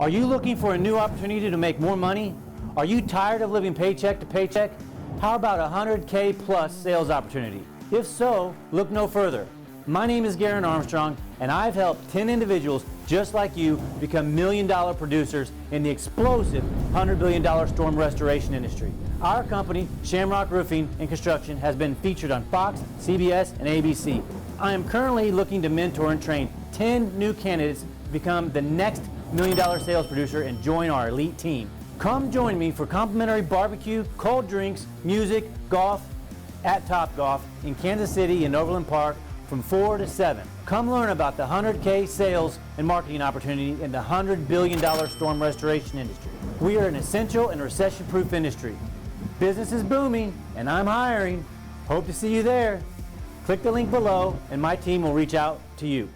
Are you looking for a new opportunity to make more money? Are you tired of living paycheck to paycheck? How about a 100K plus sales opportunity? If so, look no further. My name is Garen Armstrong, and I've helped 10 individuals just like you become million-dollar producers in the explosive $100 billion storm restoration industry. Our company, Shamrock Roofing and Construction, has been featured on Fox, CBS, and ABC. I am currently looking to mentor and train 10 new candidates to become the next million-dollar sales producer and join our elite team. Come join me for complimentary barbecue, cold drinks, music, golf at Topgolf in Kansas City and Overland Park from 4 to 7. Come learn about the 100K sales and marketing opportunity in the $100 billion storm restoration industry. We are an essential and recession-proof industry. Business is booming, and I'm hiring. Hope to see you there. Click the link below, and my team will reach out to you.